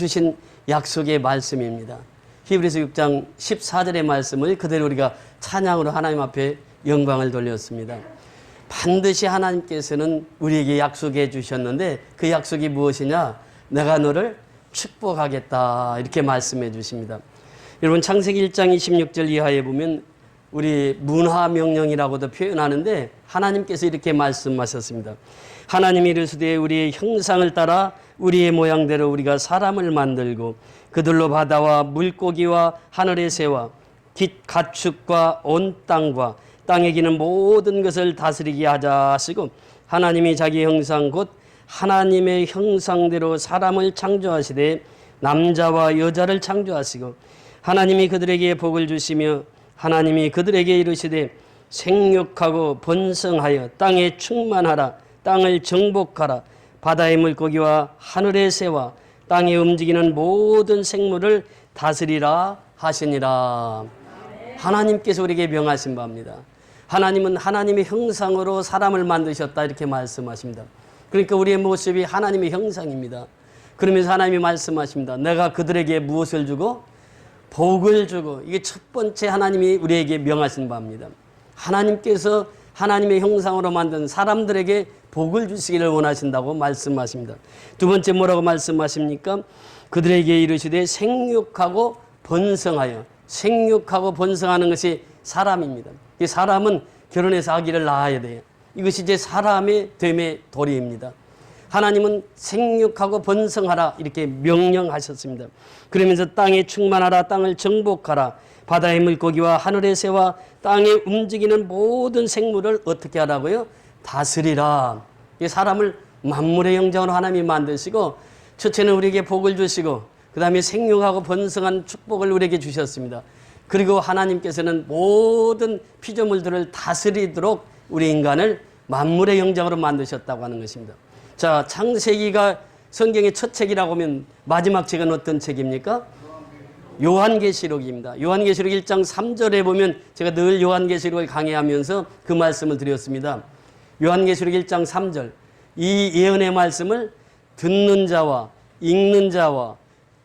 주신 약속의 말씀입니다. 히브리서 6장 14절의 말씀을 그대로 우리가 찬양으로 하나님 앞에 영광을 돌렸습니다. 반드시 하나님께서는 우리에게 약속해 주셨는데 그 약속이 무엇이냐? 내가 너를 축복하겠다 이렇게 말씀해 주십니다. 여러분 창세기 1장 26절 이하에 보면 우리 문화명령이라고도 표현하는데 하나님께서 이렇게 말씀하셨습니다. 하나님이 이르시되 우리의 형상을 따라 우리의 모양대로 우리가 사람을 만들고 그들로 바다와 물고기와 하늘의 새와 깃 가축과 온 땅과 땅에 기는 모든 것을 다스리게 하자 하시고 하나님이 자기 형상 곧 하나님의 형상대로 사람을 창조하시되 남자와 여자를 창조하시고 하나님이 그들에게 복을 주시며 하나님이 그들에게 이르시되 생육하고 번성하여 땅에 충만하라 땅을 정복하라 바다의 물고기와 하늘의 새와 땅에 움직이는 모든 생물을 다스리라 하시니라. 하나님께서 우리에게 명하신 바입니다. 하나님은 하나님의 형상으로 사람을 만드셨다 이렇게 말씀하십니다. 그러니까 우리의 모습이 하나님의 형상입니다. 그러면서 하나님이 말씀하십니다. 내가 그들에게 무엇을 주고? 복을 주고. 이게 첫 번째 하나님이 우리에게 명하신 바입니다. 하나님께서 하나님의 형상으로 만든 사람들에게 복을 주시기를 원하신다고 말씀하십니다. 두 번째 뭐라고 말씀하십니까? 그들에게 이르시되 생육하고 번성하여. 생육하고 번성하는 것이 사람입니다. 이 사람은 결혼해서 아기를 낳아야 돼요. 이것이 이제 사람의 됨의 도리입니다. 하나님은 생육하고 번성하라 이렇게 명령하셨습니다. 그러면서 땅에 충만하라 땅을 정복하라 바다의 물고기와 하늘의 새와 땅에 움직이는 모든 생물을 어떻게 하라고요? 다스리라. 이 사람을 만물의 영장으로 하나님이 만드시고 첫째는 우리에게 복을 주시고 그 다음에 생육하고 번성한 축복을 우리에게 주셨습니다. 그리고 하나님께서는 모든 피조물들을 다스리도록 우리 인간을 만물의 영장으로 만드셨다고 하는 것입니다. 자, 창세기가 성경의 첫 책이라고 하면 마지막 책은 어떤 책입니까? 요한계시록입니다. 요한계시록 1장 3절에 보면 제가 늘 요한계시록을 강의하면서 그 말씀을 드렸습니다. 요한계시록 1장 3절 이 예언의 말씀을 듣는 자와 읽는 자와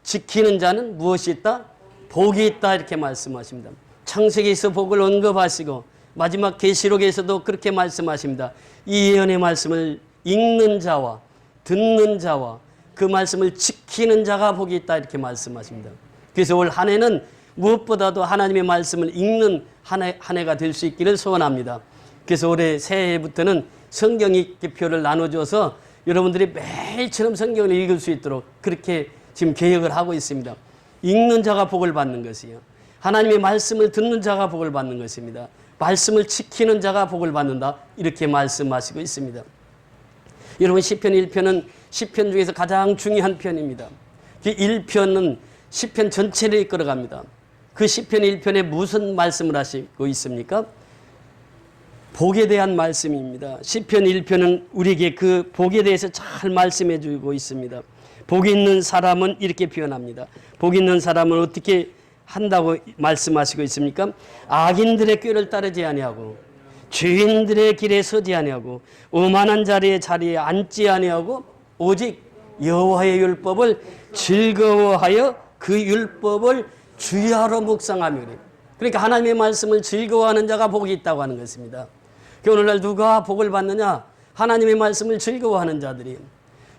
지키는 자는 무엇이 있다? 복이 있다 이렇게 말씀하십니다. 창세기에서 복을 언급하시고 마지막 계시록에서도 그렇게 말씀하십니다. 이 예언의 말씀을 읽는 자와 듣는 자와 그 말씀을 지키는 자가 복이 있다 이렇게 말씀하십니다. 그래서 올 한 해는 무엇보다도 하나님의 말씀을 읽는 한 해가 될 수 있기를 소원합니다. 그래서 올해 새해부터는 성경 읽기표를 나눠줘서 여러분들이 매일처럼 성경을 읽을 수 있도록 그렇게 지금 계획을 하고 있습니다. 읽는 자가 복을 받는 것이요. 하나님의 말씀을 듣는 자가 복을 받는 것입니다. 말씀을 지키는 자가 복을 받는다 이렇게 말씀하시고 있습니다. 여러분 시편 1편은 시편 중에서 가장 중요한 편입니다. 그 1편은 시편 전체를 이끌어갑니다. 그 시편 1편에 무슨 말씀을 하시고 있습니까? 복에 대한 말씀입니다. 시편 1편은 우리에게 그 복에 대해서 잘 말씀해 주고 있습니다. 복 있는 사람은 이렇게 표현합니다. 복 있는 사람은 어떻게 한다고 말씀하시고 있습니까? 악인들의 꾀를 따르지 아니하고 죄인들의 길에 서지 아니하고 오만한 자리에 앉지 아니하고 오직 여호와의 율법을 즐거워하여 그 율법을 주야로 묵상하며. 그러니까 하나님의 말씀을 즐거워하는 자가 복이 있다고 하는 것입니다. 오늘날 누가 복을 받느냐? 하나님의 말씀을 즐거워하는 자들이에요.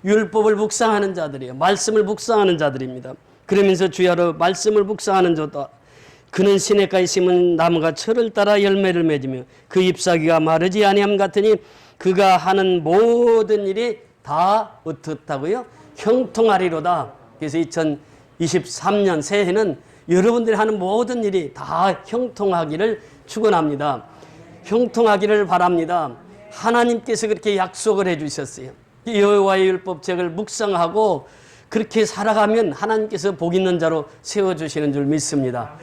율법을 묵상하는 자들이에요. 말씀을 묵상하는 자들입니다. 그러면서 주야로 말씀을 묵상하는 자다. 그는 시냇가에 심은 나무가 철을 따라 열매를 맺으며 그 잎사귀가 마르지 아니함 같으니 그가 하는 모든 일이 다 어떻다고요? 형통하리로다. 그래서 2023년 새해는 여러분들이 하는 모든 일이 다 형통하기를 축원합니다. 형통하기를 바랍니다. 하나님께서 그렇게 약속을 해주셨어요. 여호와의 율법책을 묵상하고 그렇게 살아가면 하나님께서 복 있는 자로 세워주시는 줄 믿습니다.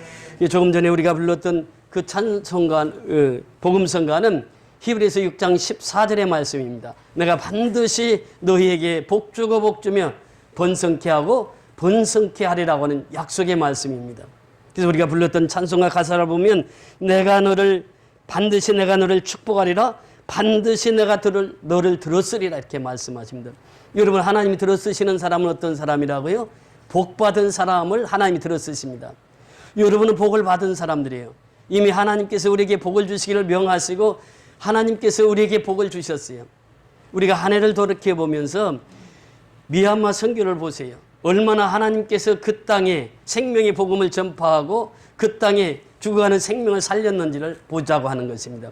조금 전에 우리가 불렀던 그 찬송가, 복음성가는 히브리서 6장 14절의 말씀입니다. 내가 반드시 너희에게 복 주고 복 주며 번성케 하고 번성케 하리라고 하는 약속의 말씀입니다. 그래서 우리가 불렀던 찬송가 가사를 보면 반드시 내가 너를 축복하리라 반드시 내가 너를 들었으리라 이렇게 말씀하십니다. 여러분 하나님이 들어쓰시는 사람은 어떤 사람이라고요? 복 받은 사람을 하나님이 들어 쓰십니다. 여러분은 복을 받은 사람들이에요. 이미 하나님께서 우리에게 복을 주시기를 명하시고 하나님께서 우리에게 복을 주셨어요. 우리가 한 해를 돌이켜보면서 미얀마 선교를 보세요. 얼마나 하나님께서 그 땅에 생명의 복음을 전파하고 그 땅에 죽어가는 생명을 살렸는지를 보자고 하는 것입니다.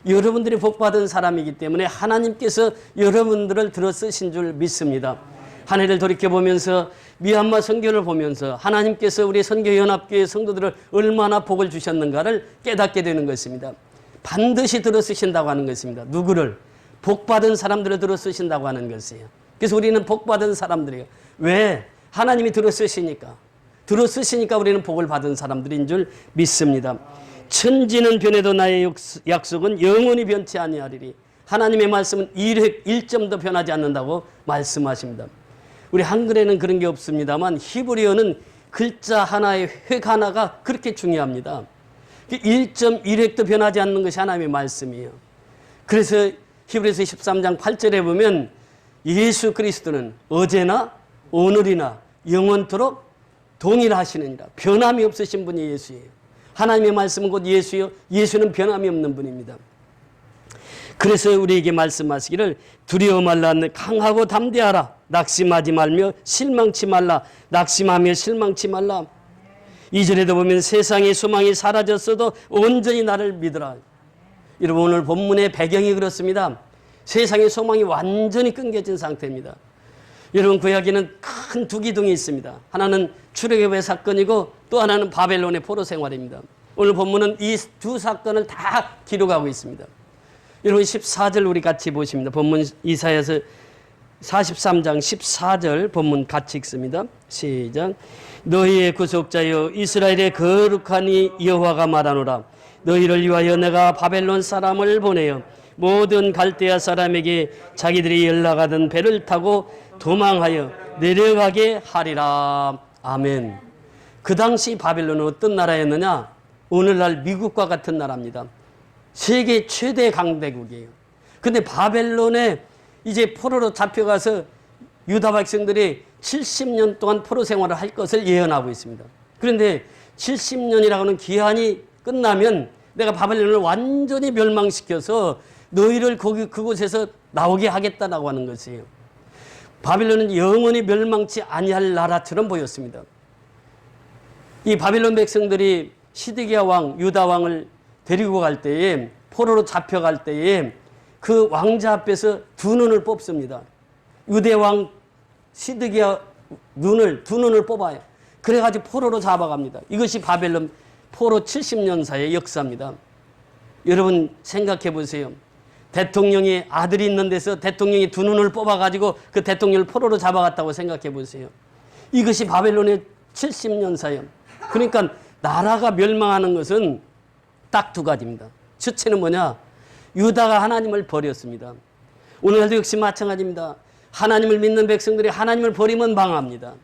여러분들이 복받은 사람이기 때문에 하나님께서 여러분들을 들어 쓰신 줄 믿습니다. 한 해를 돌이켜보면서 미얀마 선교를 보면서 하나님께서 우리 선교연합교회 성도들을 얼마나 복을 주셨는가를 깨닫게 되는 것입니다. 반드시 들어 쓰신다고 하는 것입니다. 누구를? 복받은 사람들을 들어 쓰신다고 하는 것이에요. 그래서 우리는 복받은 사람들이에요. 왜? 하나님이 들어 쓰시니까. 들어 쓰시니까 우리는 복을 받은 사람들인 줄 믿습니다. 천지는 변해도 나의 약속은 영원히 변치 아니하리리. 하나님의 말씀은 1점도 변하지 않는다고 말씀하십니다. 우리 한글에는 그런 게 없습니다만 히브리어는 글자 하나의 획 하나가 그렇게 중요합니다. 1.1획도 변하지 않는 것이 하나님의 말씀이에요. 그래서 히브리서 13장 8절에 보면 예수 그리스도는 어제나 오늘이나 영원토록 동일하시느니라. 변함이 없으신 분이 예수예요. 하나님의 말씀은 곧 예수요. 예수는 변함이 없는 분입니다. 그래서 우리에게 말씀하시기를 두려워 말라. 강하고 담대하라. 낙심하지 말며 실망치 말라. 낙심하며 실망치 말라. 2절에도 보면 세상의 소망이 사라졌어도 온전히 나를 믿으라. 여러분 오늘 본문의 배경이 그렇습니다. 세상의 소망이 완전히 끊겨진 상태입니다. 여러분 구약에는 큰 두 기둥이 있습니다. 하나는 출애굽의 사건이고 또 하나는 바벨론의 포로 생활입니다. 오늘 본문은 이 두 사건을 다 기록하고 있습니다. 여러분 14절 우리 같이 보십니다. 본문 이사야서 43장 14절 본문 같이 읽습니다. 시작. 너희의 구속자여 이스라엘의 거룩하니 여호와가 말하노라. 너희를 위하여 내가 바벨론 사람을 보내어 모든 갈대아 사람에게 자기들이 연락하던 배를 타고 도망하여 내려가게 하리라. 아멘. 그 당시 바벨론은 어떤 나라였느냐? 오늘날 미국과 같은 나라입니다. 세계 최대 강대국이에요. 근데 바벨론에 이제 포로로 잡혀가서 유다 백성들이 70년 동안 포로 생활을 할 것을 예언하고 있습니다. 그런데 70년이라고 하는 기한이 끝나면 내가 바벨론을 완전히 멸망시켜서 너희를 그곳에서 나오게 하겠다라고 하는 것이에요. 바벨론은 영원히 멸망치 아니할 나라처럼 보였습니다. 이 바벨론 백성들이 시드기야 왕, 유다 왕을 데리고 갈 때에 포로로 잡혀갈 때에 그 왕자 앞에서 두 눈을 뽑습니다. 유대 왕 시드기야 두 눈을 뽑아요. 그래가지고 포로로 잡아갑니다. 이것이 바벨론 포로 70년사의 역사입니다. 여러분 생각해 보세요. 대통령이 아들이 있는 데서 대통령이 두 눈을 뽑아가지고 그 대통령을 포로로 잡아갔다고 생각해 보세요. 이것이 바벨론의 70년사예요. 그러니까 나라가 멸망하는 것은 딱 두 가지입니다. 첫째는 뭐냐? 유다가 하나님을 버렸습니다. 오늘날도 역시 마찬가지입니다. 하나님을 믿는 백성들이 하나님을 버리면 망합니다.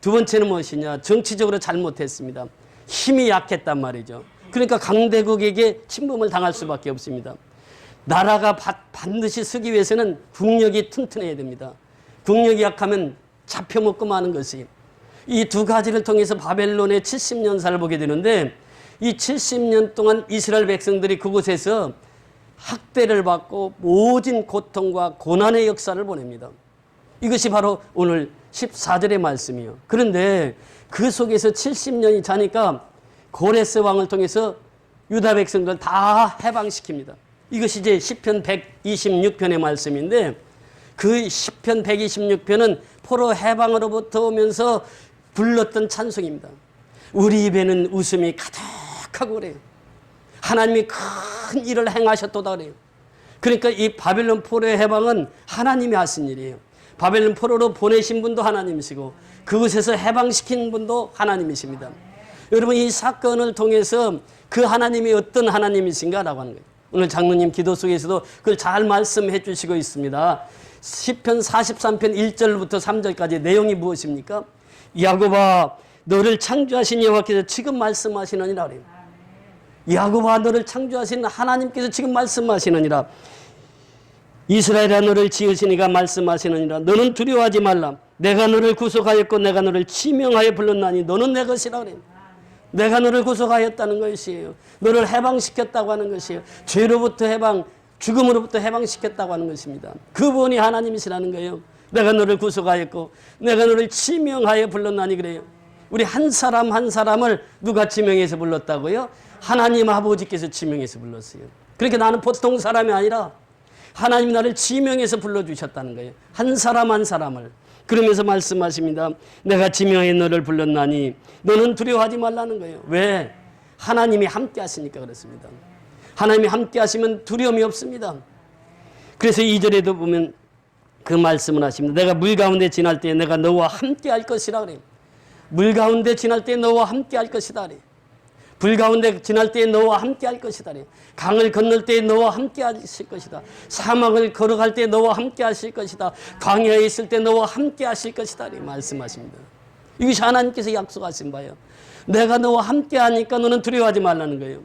두 번째는 무엇이냐? 정치적으로 잘못했습니다. 힘이 약했단 말이죠. 그러니까 강대국에게 침범을 당할 수밖에 없습니다. 나라가 반드시 서기 위해서는 국력이 튼튼해야 됩니다. 국력이 약하면 잡혀먹고 마는 것이. 이 두 가지를 통해서 바벨론의 70년사를 보게 되는데 이 70년 동안 이스라엘 백성들이 그곳에서 학대를 받고 모진 고통과 고난의 역사를 보냅니다. 이것이 바로 오늘 14절의 말씀이에요. 그런데 그 속에서 70년이 자니까 고레스 왕을 통해서 유다 백성들 다 해방시킵니다. 이것이 이제 시편 126편의 말씀인데 그 시편 126편은 포로 해방으로부터 오면서 불렀던 찬송입니다. 우리 입에는 웃음이 가득하고 그래요. 하나님이 큰 일을 행하셨도다 그래요. 그러니까 이 바벨론 포로의 해방은 하나님이 하신 일이에요. 바벨론 포로로 보내신 분도 하나님이시고 그곳에서 해방시킨 분도 하나님이십니다. 여러분 이 사건을 통해서 그 하나님이 어떤 하나님이신가라고 하는 거예요. 오늘 장로님 기도 속에서도 그걸 잘 말씀해 주시고 있습니다. 시편 43편 1절부터 3절까지 내용이 무엇입니까? 야곱아 너를 창조하신 여호와께서 지금 말씀하시느니라 그래요. 야곱아 너를 창조하신 하나님께서 지금 말씀하시느니라. 이스라엘아 너를 지으시니가 말씀하시느니라. 너는 두려워하지 말라. 내가 너를 구속하였고 내가 너를 지명하여 불렀나니 너는 내 것이라 그래요. 내가 너를 구속하였다는 것이에요. 너를 해방시켰다고 하는 것이에요. 죄로부터 해방, 죽음으로부터 해방시켰다고 하는 것입니다. 그분이 하나님이시라는 거예요. 내가 너를 구속하였고 내가 너를 지명하여 불렀나니 그래요. 우리 한 사람 한 사람을 누가 지명해서 불렀다고요? 하나님 아버지께서 지명해서 불렀어요. 그러니까 나는 보통 사람이 아니라 하나님 나를 지명해서 불러주셨다는 거예요. 한 사람 한 사람을. 그러면서 말씀하십니다. 내가 지명해 너를 불렀나니 너는 두려워하지 말라는 거예요. 왜? 하나님이 함께 하시니까 그렇습니다. 하나님이 함께 하시면 두려움이 없습니다. 그래서 2절에도 보면 그 말씀을 하십니다. 내가 물 가운데 지날 때 내가 너와 함께 할 것이라 그래요. 물 가운데 지날 때 너와 함께 할 것이다 그래요. 불 가운데 지날 때 너와 함께 할 것이다. 강을 건널 때 너와 함께 하실 것이다. 사막을 걸어갈 때 너와 함께 하실 것이다. 광야에 있을 때 너와 함께 하실 것이다. 말씀하십니다. 이것이 하나님께서 약속하신 바예요. 내가 너와 함께 하니까 너는 두려워하지 말라는 거예요.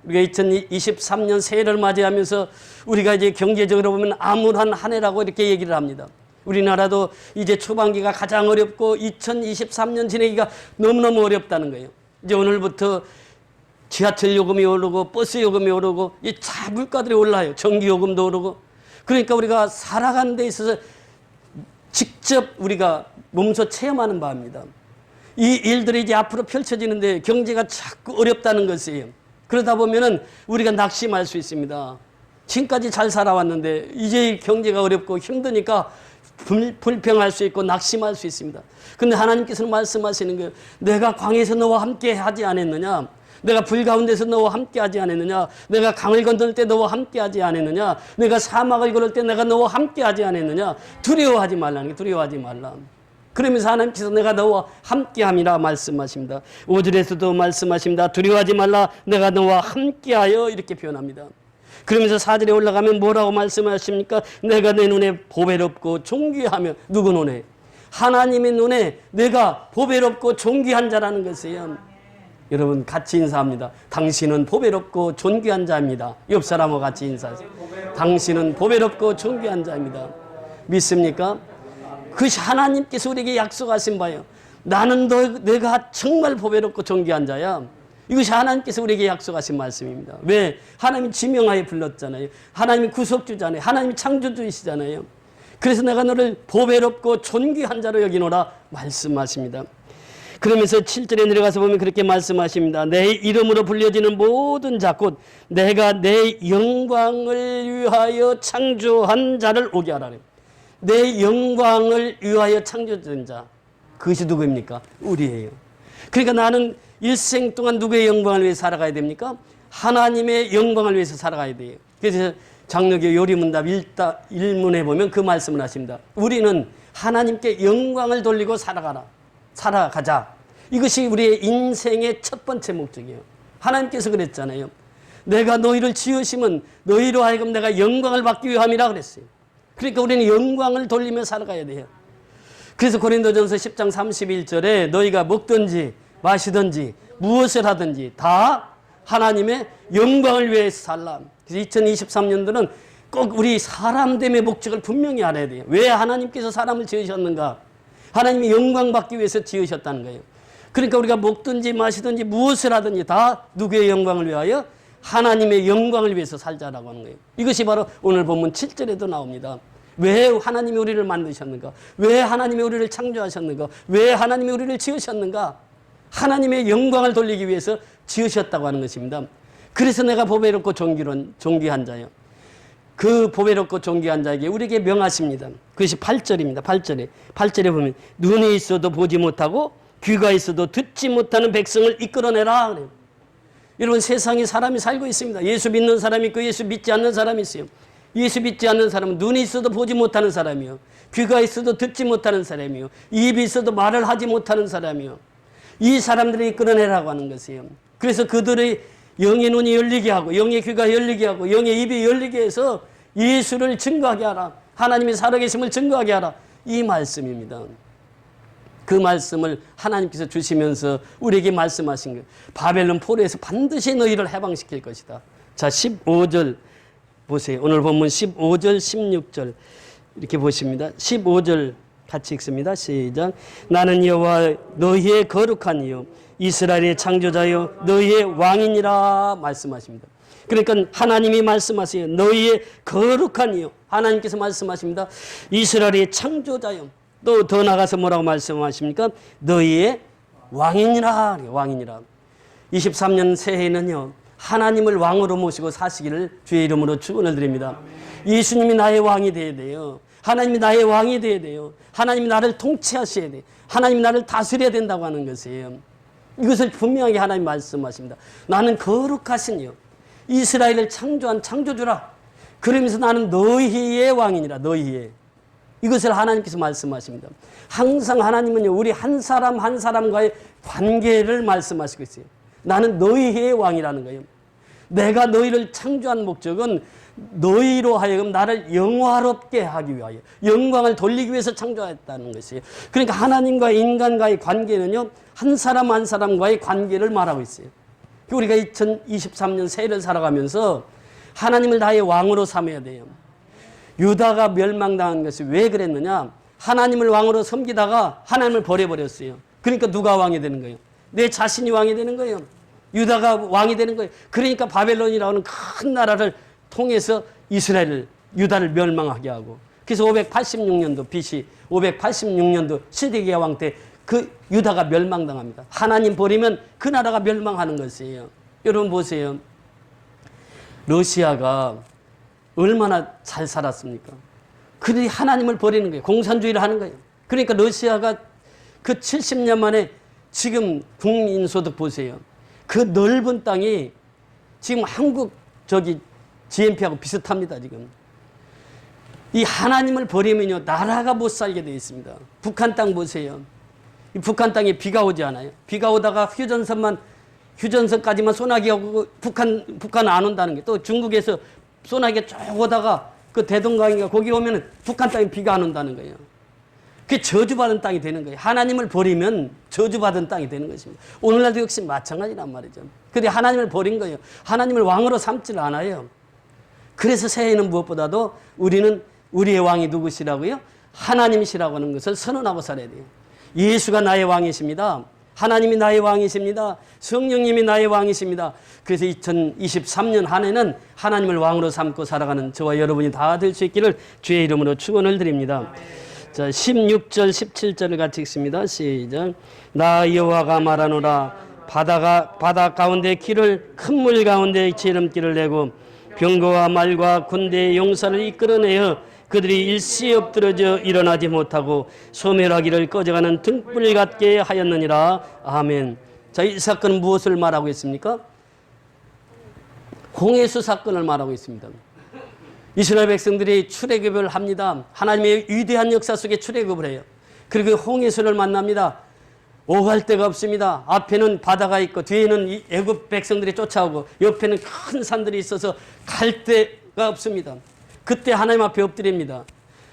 우리가 2023년 새해를 맞이하면서 우리가 이제 경제적으로 보면 암울한 한 해라고 이렇게 얘기를 합니다. 우리나라도 이제 초반기가 가장 어렵고 2023년 지내기가 너무너무 어렵다는 거예요. 이제 오늘부터 지하철 요금이 오르고 버스 요금이 오르고 이 차 물가들이 올라요. 전기 요금도 오르고. 그러니까 우리가 살아가는 데 있어서 직접 우리가 몸소 체험하는 바입니다. 이 일들이 이제 앞으로 펼쳐지는데 경제가 자꾸 어렵다는 것이에요. 그러다 보면은 우리가 낙심할 수 있습니다. 지금까지 잘 살아왔는데 이제 경제가 어렵고 힘드니까 불평할 수 있고 낙심할 수 있습니다. 그런데 하나님께서는 말씀하시는 거예요. 내가 광야에서 너와 함께 하지 않았느냐? 내가 불 가운데서 너와 함께 하지 않았느냐? 내가 강을 건널 때 너와 함께 하지 않았느냐? 내가 사막을 걸을 때 내가 너와 함께 하지 않았느냐? 두려워하지 말라는 게 두려워하지 말라. 그러면서 하나님께서 내가 너와 함께함이라 말씀하십니다. 5절에서도 말씀하십니다. 두려워하지 말라. 내가 너와 함께하여 이렇게 표현합니다. 그러면서 4절에 올라가면 뭐라고 말씀하십니까? 내가 내 눈에 보배롭고 존귀하며 누구 눈에? 하나님의 눈에 내가 보배롭고 존귀한 자라는 것이에요. 여러분 같이 인사합니다. 당신은 보배롭고 존귀한 자입니다. 옆 사람과 같이 인사하세요. 당신은 보배롭고 존귀한 자입니다. 믿습니까? 그것이 하나님께서 우리에게 약속하신 바예요. 나는 내가 정말 보배롭고 존귀한 자야. 이것이 하나님께서 우리에게 약속하신 말씀입니다. 왜? 하나님이 지명하여 불렀잖아요. 하나님이 구속주잖아요. 하나님이 창조주이시잖아요. 그래서 내가 너를 보배롭고 존귀한 자로 여기노라 말씀하십니다. 그러면서 7절에 내려가서 보면 그렇게 말씀하십니다. 내 이름으로 불려지는 모든 자 곧 내가 내 영광을 위하여 창조한 자를 오게 하라. 내 영광을 위하여 창조된 자. 그것이 누구입니까? 우리예요. 그러니까 나는 일생 동안 누구의 영광을 위해 살아가야 됩니까? 하나님의 영광을 위해서 살아가야 돼요. 그래서 장로교 요리문답 1문에 보면 그 말씀을 하십니다. 우리는 하나님께 영광을 돌리고 살아가자. 이것이 우리의 인생의 첫 번째 목적이에요. 하나님께서 그랬잖아요. 내가 너희를 지으시면 너희로 하여금 내가 영광을 받기 위함이라 그랬어요. 그러니까 우리는 영광을 돌리며 살아가야 돼요. 그래서 고린도전서 10장 31절에 너희가 먹든지 마시든지 무엇을 하든지 다 하나님의 영광을 위해서 살라. 그래서 2023년도는 꼭 우리 사람됨의 목적을 분명히 알아야 돼요. 왜 하나님께서 사람을 지으셨는가? 하나님이 영광 받기 위해서 지으셨다는 거예요. 그러니까 우리가 먹든지 마시든지 무엇을 하든지 다 누구의 영광을 위하여? 하나님의 영광을 위해서 살자라고 하는 거예요. 이것이 바로 오늘 본문 7절에도 나옵니다. 왜 하나님이 우리를 만드셨는가? 왜 하나님이 우리를 창조하셨는가? 왜 하나님이 우리를 지으셨는가? 하나님의 영광을 돌리기 위해서 지으셨다고 하는 것입니다. 그래서 내가 보배롭고 존귀한 자요. 그 보배롭고 존귀한 자에게 우리에게 명하십니다. 그것이 8절입니다. 8절에 보면 눈이 있어도 보지 못하고 귀가 있어도 듣지 못하는 백성을 이끌어내라 그래요. 여러분 세상에 사람이 살고 있습니다. 예수 믿는 사람이 있고 예수 믿지 않는 사람이 있어요. 예수 믿지 않는 사람은 눈이 있어도 보지 못하는 사람이요. 귀가 있어도 듣지 못하는 사람이요. 입이 있어도 말을 하지 못하는 사람이요. 이 사람들을 이끌어내라고 하는 것이에요. 그래서 그들의 영의 눈이 열리게 하고 영의 귀가 열리게 하고 영의 입이 열리게 해서 예수를 증거하게 하라. 하나님이 살아계심을 증거하게 하라. 이 말씀입니다. 그 말씀을 하나님께서 주시면서 우리에게 말씀하신 거예요. 바벨론 포로에서 반드시 너희를 해방시킬 것이다. 자, 15절 보세요. 오늘 본문 15절, 16절 이렇게 보십니다. 15절 같이 읽습니다. 시작. 나는 여호와 너희의 거룩한 이요 이스라엘의 창조자요 너희의 왕이니라 말씀하십니다. 그러니까 하나님이 말씀하세요. 너희의 거룩한 이요. 하나님께서 말씀하십니다. 이스라엘의 창조자요. 또 더 나가서 뭐라고 말씀하십니까? 너희의 왕이니라. 왕이니라. 23년 새해에는요. 하나님을 왕으로 모시고 사시기를 주의 이름으로 축원을 드립니다. 예수님이 나의 왕이 되어야 돼요. 하나님이 나의 왕이 되어야 돼요. 하나님이 나를 통치하셔야 돼요. 하나님이 나를 다스려야 된다고 하는 것이에요. 이것을 분명하게 하나님 말씀하십니다. 나는 거룩하시니요 이스라엘을 창조한 창조주라. 그러면서 나는 너희의 왕이니라. 너희의. 이것을 하나님께서 말씀하십니다. 항상 하나님은요 우리 한 사람 한 사람과의 관계를 말씀하시고 있어요. 나는 너희의 왕이라는 거예요. 내가 너희를 창조한 목적은 너희로 하여금 나를 영화롭게 하기 위하여 영광을 돌리기 위해서 창조했다는 것이에요. 그러니까 하나님과 인간과의 관계는요 한 사람 한 사람과의 관계를 말하고 있어요. 우리가 2023년 새해를 살아가면서 하나님을 나의 왕으로 삼아야 돼요. 유다가 멸망당한 것이 왜 그랬느냐? 하나님을 왕으로 섬기다가 하나님을 버려버렸어요. 그러니까 누가 왕이 되는 거예요? 내 자신이 왕이 되는 거예요. 유다가 왕이 되는 거예요. 그러니까 바벨론이라는 큰 나라를 통해서 이스라엘을 유다를 멸망하게 하고 그래서 586년도 BC 586년도 시드기야 왕 때 그 유다가 멸망당합니다. 하나님 버리면 그 나라가 멸망하는 것이에요. 여러분 보세요. 러시아가 얼마나 잘 살았습니까? 그들이 하나님을 버리는 거예요. 공산주의를 하는 거예요. 그러니까 러시아가 그 70년 만에 지금 국민소득 보세요. 그 넓은 땅이 지금 한국 GNP하고 비슷합니다. 지금 이 하나님을 버리면요 나라가 못 살게 되어 있습니다. 북한 땅 보세요. 이 북한 땅에 비가 오지 않아요. 비가 오다가 휴전선까지만 소나기가 오고 북한 안 온다는 게 또 중국에서 소나기가 쭉 오다가 그 대동강인가 거기 오면은 북한 땅에 비가 안 온다는 거예요. 그게 저주받은 땅이 되는 거예요. 하나님을 버리면 저주받은 땅이 되는 것입니다. 오늘날도 역시 마찬가지란 말이죠. 근데 하나님을 버린 거예요. 하나님을 왕으로 삼지를 않아요. 그래서 새해에는 무엇보다도 우리는 우리의 왕이 누구시라고요? 하나님이시라고 하는 것을 선언하고 살아야 돼요. 예수가 나의 왕이십니다. 하나님이 나의 왕이십니다. 성령님이 나의 왕이십니다. 그래서 2023년 한 해는 하나님을 왕으로 삼고 살아가는 저와 여러분이 다 될 수 있기를 주의 이름으로 축원을 드립니다. 자, 16절 17절을 같이 읽습니다. 시작. 나 여호와가 말하노라. 바다 가운데 길을 큰 물 가운데 지름길을 내고 병거와 말과 군대의 용사를 이끌어내어 그들이 일시에 엎드러져 일어나지 못하고 소멸하기를 꺼져가는 등불 같게 하였느니라. 아멘. 자, 이 사건은 무엇을 말하고 있습니까? 홍해수 사건을 말하고 있습니다. 이스라엘 백성들이 출애굽을 합니다. 하나님의 위대한 역사 속에 출애굽을 해요. 그리고 홍해수를 만납니다. 오갈 데가 없습니다. 앞에는 바다가 있고 뒤에는 이 애굽 백성들이 쫓아오고 옆에는 큰 산들이 있어서 갈 데가 없습니다. 그때 하나님 앞에 엎드립니다.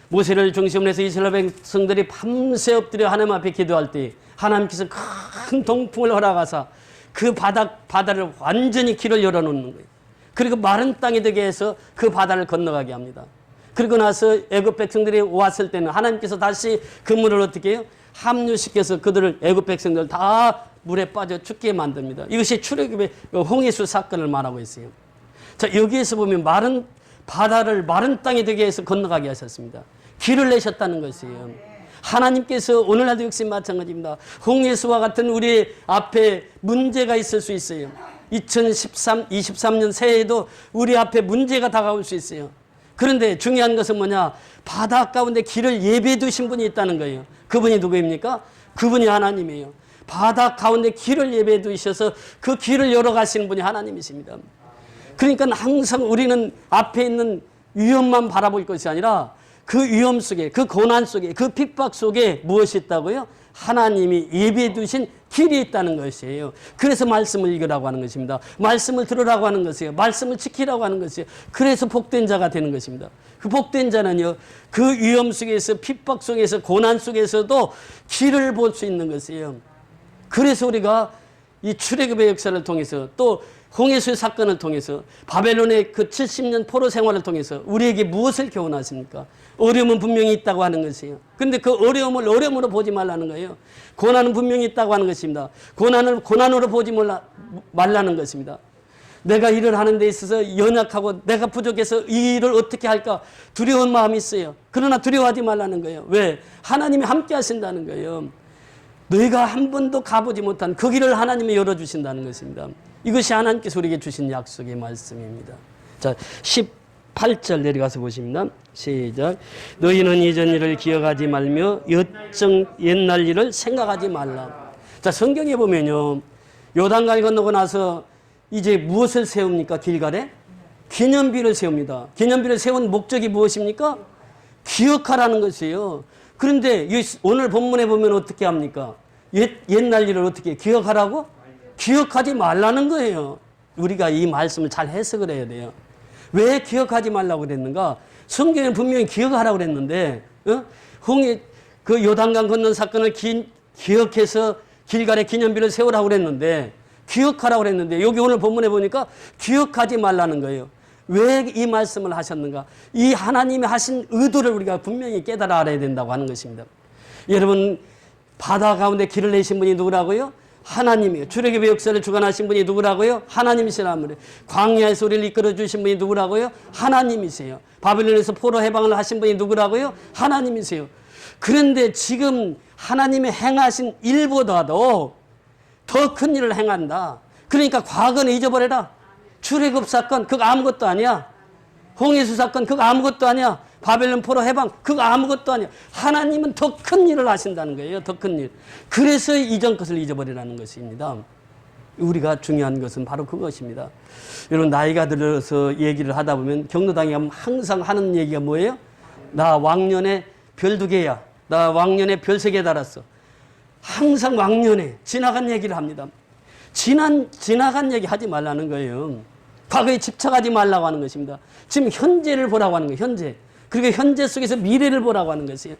모세를 중심으로 해서 이스라엘 백성들이 밤새 엎드려 하나님 앞에 기도할 때 하나님께서 큰 동풍을 허락하사 그 바다를 완전히 길을 열어놓는 거예요. 그리고 마른 땅이 되게 해서 그 바다를 건너가게 합니다. 그리고 나서 애굽 백성들이 왔을 때는 하나님께서 다시 그 물을 어떻게 해요? 합류시켜서 그들을 애굽 백성들 다 물에 빠져 죽게 만듭니다. 이것이 출애굽의 홍해수 사건을 말하고 있어요. 자, 여기에서 보면 마른 바다를 마른 땅이 되게 해서 건너가게 하셨습니다. 길을 내셨다는 것이에요. 하나님께서 오늘날도 역시 마찬가지입니다. 홍해수와 같은 우리 앞에 문제가 있을 수 있어요. 2023년 새해에도 우리 앞에 문제가 다가올 수 있어요. 그런데 중요한 것은 뭐냐? 바다 가운데 길을 예비해 두신 분이 있다는 거예요. 그분이 누구입니까? 그분이 하나님이에요. 바다 가운데 길을 예비해 두셔서 그 길을 열어가시는 분이 하나님이십니다. 그러니까 항상 우리는 앞에 있는 위험만 바라볼 것이 아니라 그 위험 속에, 그 고난 속에, 그 핍박 속에 무엇이 있다고요? 하나님이 예비해 두신 길이 있다는 것이에요. 그래서 말씀을 읽으라고 하는 것입니다. 말씀을 들으라고 하는 것이에요. 말씀을 지키라고 하는 것이에요. 그래서 복된 자가 되는 것입니다. 그 복된 자는요, 그 위험 속에서, 핍박 속에서, 고난 속에서도 길을 볼 수 있는 것이에요. 그래서 우리가 이 출애굽의 역사를 통해서 또 홍해수의 사건을 통해서 바벨론의 그 70년 포로 생활을 통해서 우리에게 무엇을 교훈하십니까? 어려움은 분명히 있다고 하는 것이에요. 그런데 그 어려움을 어려움으로 보지 말라는 거예요. 고난은 분명히 있다고 하는 것입니다. 고난을 고난으로 보지 말라는 것입니다. 내가 일을 하는 데 있어서 연약하고 내가 부족해서 이 일을 어떻게 할까 두려운 마음이 있어요. 그러나 두려워하지 말라는 거예요. 왜? 하나님이 함께 하신다는 거예요. 너희가 한 번도 가보지 못한 그 길을 하나님이 열어주신다는 것입니다. 이것이 하나님께서 우리에게 주신 약속의 말씀입니다. 자, 18절 내려가서 보십니다. 시작. 너희는 이전 일을 기억하지 말며 옛날 일을 생각하지 말라. 자, 성경에 보면요, 요단강을 건너고 나서 이제 무엇을 세웁니까? 길갈에 기념비를 세웁니다. 기념비를 세운 목적이 무엇입니까? 기억하라는 것이에요. 그런데 오늘 본문에 보면 어떻게 합니까? 옛날 일을 어떻게 기억하라고? 기억하지 말라는 거예요. 우리가 이 말씀을 잘 해석을 해야 돼요. 왜 기억하지 말라고 그랬는가? 성경에 분명히 기억하라고 그랬는데, 홍해 그 요단강 건넌 사건을 기억해서 길갈에 기념비를 세우라고 그랬는데, 기억하라고 그랬는데, 여기 오늘 본문에 보니까 기억하지 말라는 거예요. 왜 이 말씀을 하셨는가? 이 하나님이 하신 의도를 우리가 분명히 깨달아 알아야 된다고 하는 것입니다. 여러분, 바다 가운데 길을 내신 분이 누구라고요? 하나님이에요. 출애굽의 역사를 주관하신 분이 누구라고요? 하나님이시란 말이에요. 광야에서 우리를 이끌어 주신 분이 누구라고요? 하나님이세요. 바벨론에서 포로 해방을 하신 분이 누구라고요? 하나님이세요. 그런데 지금 하나님이 행하신 일보다도 더 큰 일을 행한다. 그러니까 과거는 잊어버려라. 출애굽 사건 그거 아무것도 아니야. 홍해수 사건 그거 아무것도 아니야. 바벨론 포로 해방 그거 아무것도 아니야. 하나님은 더 큰 일을 하신다는 거예요. 더 큰 일. 그래서 이전 것을 잊어버리라는 것입니다. 우리가 중요한 것은 바로 그것입니다. 여러분, 나이가 들어서 얘기를 하다 보면 경로당에 가면 항상 하는 얘기가 뭐예요? 나 왕년에 별 2개야. 나 왕년에 별 3개 달았어. 항상 왕년에 지나간 얘기를 합니다. 지나간 얘기 하지 말라는 거예요. 과거에 집착하지 말라고 하는 것입니다. 지금 현재를 보라고 하는 거예요. 현재. 그리고 현재 속에서 미래를 보라고 하는 것이에요.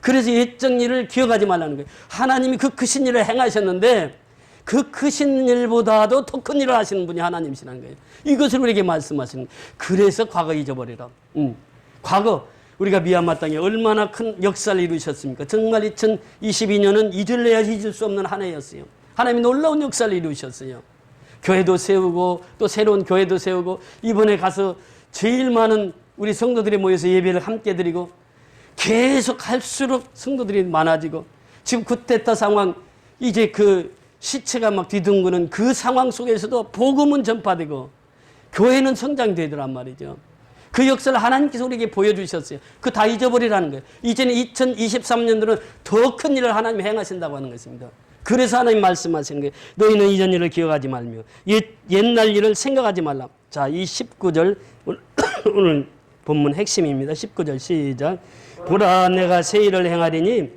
그래서 옛적 일을 기억하지 말라는 거예요. 하나님이 그 크신 일을 행하셨는데 그 크신 일보다도 더 큰 일을 하시는 분이 하나님이시라는 거예요. 이것을 우리에게 말씀하시는 거예요. 그래서 과거 잊어버리라. 과거 우리가 미얀마 땅에 얼마나 큰 역사를 이루셨습니까? 정말 2022년은 잊을래야 잊을 수 없는 한 해였어요. 하나님이 놀라운 역사를 이루셨어요. 교회도 세우고 또 새로운 교회도 세우고 이번에 가서 제일 많은 우리 성도들이 모여서 예배를 함께 드리고 계속 갈수록 성도들이 많아지고 지금 쿠데타 상황 이제 그 시체가 막 뒤둥그는 그 상황 속에서도 복음은 전파되고 교회는 성장되더란 말이죠. 그 역사를 하나님께서 우리에게 보여주셨어요. 그 다 잊어버리라는 거예요. 이제는 2023년도는 더 큰 일을 하나님이 행하신다고 하는 것입니다. 그래서 하나님 말씀하시는 거예요. 너희는 이전 일을 기억하지 말며 옛날 일을 생각하지 말라. 자, 이 19절 오늘 본문 핵심입니다. 19절 시작. 보라, 내가 새 일을 행하리니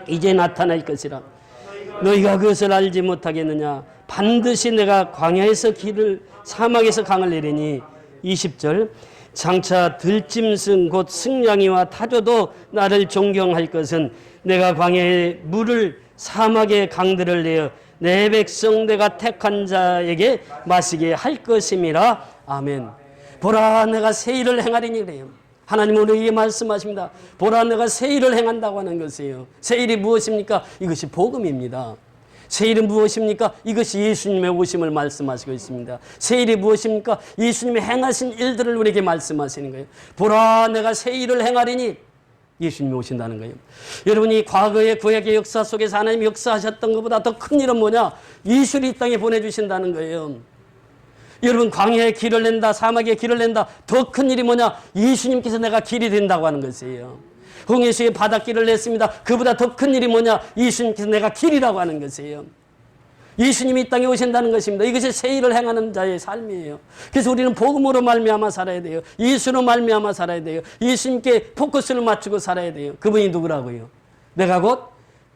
이제 나타날 것이라. 너희가 그것을 알지 못하겠느냐. 반드시 내가 광야에서 길을 사막에서 강을 내리니 20절. 장차 들짐승 곧 승냥이와 타조도 나를 존경할 것은 내가 광야에 물을 사막의 강들을 내어 내 백성 내가 택한 자에게 마시게 할 것임이라. 아멘. 보라, 내가 새 일을 행하리니 그래요. 하나님은 우리에게 말씀하십니다. 보라, 내가 새 일을 행한다고 하는 것이에요. 새 일이 무엇입니까? 이것이 복음입니다. 새 일은 무엇입니까? 이것이 예수님의 오심을 말씀하시고 있습니다. 새 일이 무엇입니까? 예수님이 행하신 일들을 우리에게 말씀하시는 거예요. 보라, 내가 새 일을 행하리니 예수님이 오신다는 거예요. 여러분이 과거의 구약의 역사 속에서 하나님이 역사하셨던 것보다 더 큰 일은 뭐냐? 예수를 이 땅에 보내주신다는 거예요. 여러분, 광야에 길을 낸다, 사막에 길을 낸다. 더 큰 일이 뭐냐? 예수님께서 내가 길이 된다고 하는 것이에요. 홍해수에 바닷길을 냈습니다. 그보다 더 큰 일이 뭐냐? 예수님께서 내가 길이라고 하는 것이에요. 예수님이 이 땅에 오신다는 것입니다. 이것이 새 일을 행하는 자의 삶이에요. 그래서 우리는 복음으로 말미암아 살아야 돼요. 예수로 말미암아 살아야 돼요. 예수님께 포커스를 맞추고 살아야 돼요. 그분이 누구라고요? 내가 곧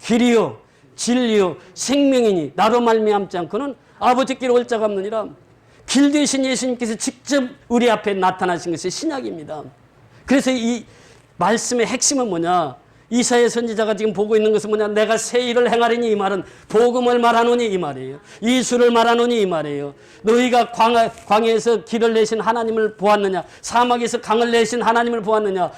길이요 진리요 생명이니 나로 말미암지 않고는 아버지께로 올 자가 없느니라. 길 되신 예수님께서 직접 우리 앞에 나타나신 것이 신약입니다. 그래서 이 말씀의 핵심은 뭐냐? 이사야 선지자가 지금 보고 있는 것은 뭐냐? 내가 새 일을 행하리니 이 말은 복음을 말하노니 이 말이에요. 예수를 말하노니 이 말이에요. 너희가 광야에서 길을 내신 하나님을 보았느냐? 사막에서 강을 내신 하나님을 보았느냐?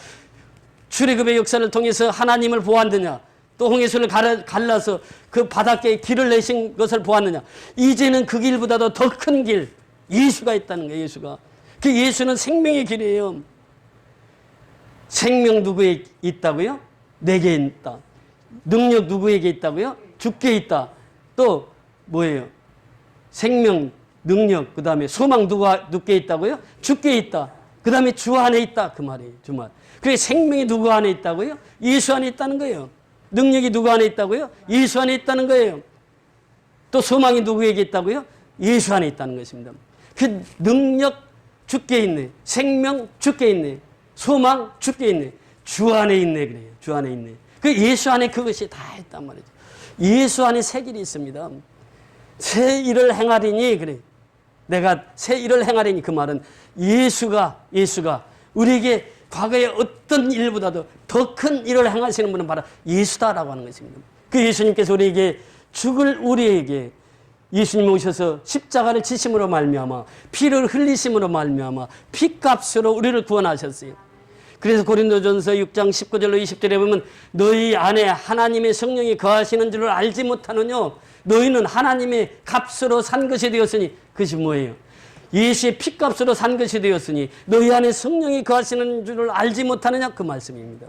출애굽의 역사를 통해서 하나님을 보았느냐? 또 홍해수를 갈라서 그 바닷가에 길을 내신 것을 보았느냐? 이제는 그 길보다도 더 큰 길, 예수가 있다는 거예요. 예수가. 그 예수는 생명의 길이에요. 생명 누구에 있다고요? 내게 있다. 능력 누구에게 있다고요? 주께 있다. 또 뭐예요? 생명, 능력, 그 다음에 소망 누구께 있다고요? 주께 있다. 그 다음에 주 안에 있다. 그 말이에요. 주 말. 그게 생명이 누구 안에 있다고요? 예수 안에 있다는 거예요. 능력이 누구 안에 있다고요? 예수 안에 있다는 거예요. 또 소망이 누구에게 있다고요? 예수 안에 있다는 것입니다. 그 능력 주께 있네. 생명 주께 있네. 소망 주께 있네. 주 안에 있네. 그래요. 주 안에 있네. 그 예수 안에 그것이 다 있단 말이죠. 예수 안에 새 길이 있습니다. 새 일을 행하리니 그래. 내가 새 일을 행하리니 그 말은 예수가 우리에게 과거의 어떤 일보다도 더 큰 일을 행하시는 분은 바로 예수다라고 하는 것입니다. 그 예수님께서 우리에게 죽을 우리에게 예수님 오셔서 십자가를 지심으로 말미암아 피를 흘리심으로 말미암아 피값으로 우리를 구원하셨어요. 그래서 고린도전서 6장 19절로 20절에 보면 너희 안에 하나님의 성령이 거하시는 줄을 알지 못하느냐? 너희는 하나님의 값으로 산 것이 되었으니 그것이 뭐예요? 예수의 피값으로 산 것이 되었으니 너희 안에 성령이 거하시는 줄을 알지 못하느냐? 그 말씀입니다.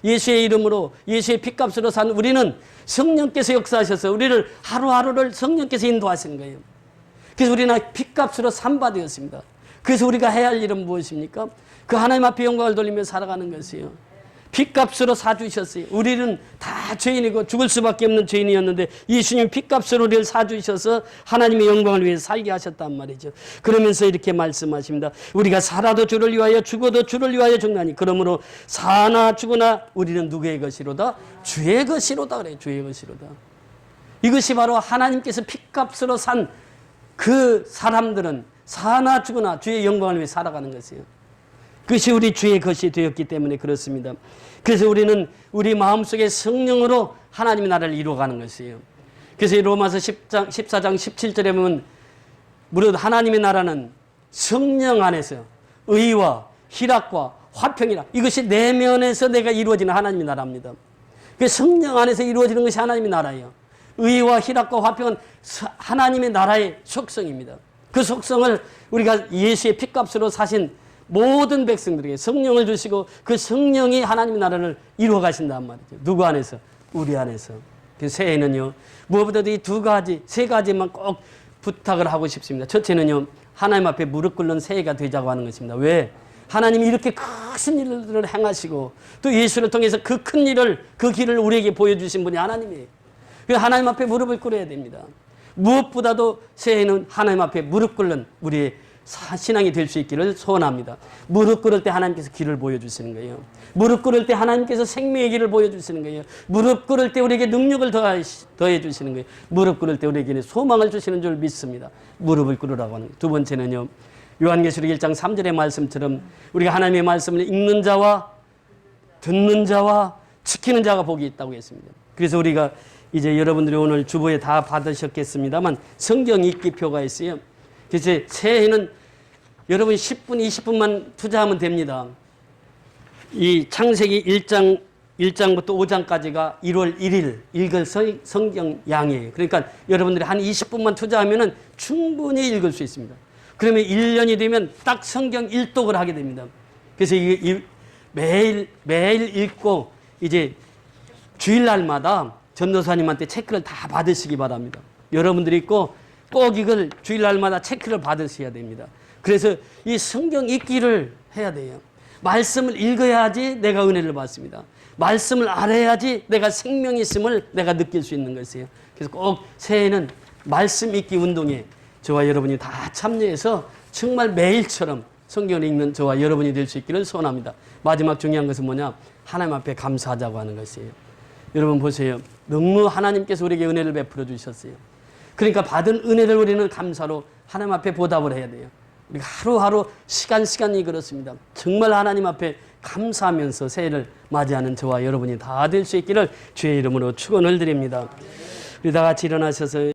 예수의 이름으로 예수의 피값으로 산 우리는 성령께서 역사하셔서 우리를 하루하루를 성령께서 인도하시는 거예요. 그래서 우리는 피값으로 산바 되었습니다. 그래서 우리가 해야 할 일은 무엇입니까? 그 하나님 앞에 영광을 돌리며 살아가는 것이에요. 핏값으로 사주셨어요. 우리는 다 죄인이고 죽을 수밖에 없는 죄인이었는데 예수님 핏값으로 우리를 사주셔서 하나님의 영광을 위해 살게 하셨단 말이죠. 그러면서 이렇게 말씀하십니다. 우리가 살아도 주를 위하여 죽어도 주를 위하여 죽나니 그러므로 사나 죽으나 우리는 누구의 것이로다? 주의 것이로다 그래요. 주의 것이로다. 이것이 바로 하나님께서 핏값으로 산 그 사람들은 사나 죽으나 주의 영광을 위해 살아가는 것이에요. 그것이 우리 주의 것이 되었기 때문에 그렇습니다. 그래서 우리는 우리 마음속에 성령으로 하나님의 나라를 이루어가는 것이에요. 그래서 로마서 14장 17절에 보면 무릇 하나님의 나라는 성령 안에서 의와 희락과 화평이라 이것이 내면에서 내가 이루어지는 하나님의 나라입니다. 그 성령 안에서 이루어지는 것이 하나님의 나라예요. 의와 희락과 화평은 하나님의 나라의 속성입니다. 그 속성을 우리가 예수의 핏값으로 사신 모든 백성들에게 성령을 주시고 그 성령이 하나님의 나라를 이루어 가신단 말이죠. 누구 안에서? 우리 안에서. 그 새해는요. 무엇보다도 이 두 가지, 세 가지만 꼭 부탁을 하고 싶습니다. 첫째는요. 하나님 앞에 무릎 꿇는 새해가 되자고 하는 것입니다. 왜? 하나님이 이렇게 큰 일을 행하시고 또 예수를 통해서 그 큰 일을 그 길을 우리에게 보여주신 분이 하나님이에요. 그래서 하나님 앞에 무릎을 꿇어야 됩니다. 무엇보다도 새해는 하나님 앞에 무릎 꿇는 우리의 신앙이 될 수 있기를 소원합니다. 무릎 꿇을 때 하나님께서 길을 보여주시는 거예요. 무릎 꿇을 때 하나님께서 생명의 길을 보여주시는 거예요. 무릎 꿇을 때 우리에게 능력을 더해 주시는 거예요. 무릎 꿇을 때 우리에게 소망을 주시는 줄 믿습니다. 무릎을 꿇으라고 하는 거예요. 두 번째는요. 요한계시록 1장 3절의 말씀처럼 우리가 하나님의 말씀을 읽는 자와 듣는 자와 지키는 자가 복이 있다고 했습니다. 그래서 우리가 이제 여러분들이 오늘 주보에 다 받으셨겠습니다만 성경 읽기표가 있어요. 그래서 새해에는 여러분 10분, 20분만 투자하면 됩니다. 이 창세기 1장부터 5장까지가 1월 1일 읽을 성경 양이에요. 그러니까 여러분들이 한 20분만 투자하면 충분히 읽을 수 있습니다. 그러면 1년이 되면 딱 성경 1독을 하게 됩니다. 그래서 매일 읽고 이제 주일날마다 전도사님한테 체크를 다 받으시기 바랍니다. 여러분들이 있고 꼭 이걸 주일날마다 체크를 받으셔야 됩니다. 그래서 이 성경 읽기를 해야 돼요. 말씀을 읽어야지 내가 은혜를 받습니다. 말씀을 알아야지 내가 생명이 있음을 내가 느낄 수 있는 것이에요. 그래서 꼭 새해에는 말씀 읽기 운동에 저와 여러분이 다 참여해서 정말 매일처럼 성경을 읽는 저와 여러분이 될 수 있기를 소원합니다. 마지막 중요한 것은 뭐냐? 하나님 앞에 감사하자고 하는 것이에요. 여러분 보세요. 너무 하나님께서 우리에게 은혜를 베풀어 주셨어요. 그러니까 받은 은혜를 우리는 감사로 하나님 앞에 보답을 해야 돼요. 우리가 하루하루 시간이 그렇습니다. 정말 하나님 앞에 감사하면서 새해를 맞이하는 저와 여러분이 다 될 수 있기를 주의 이름으로 축원을 드립니다. 우리 다 같이 일어나셔서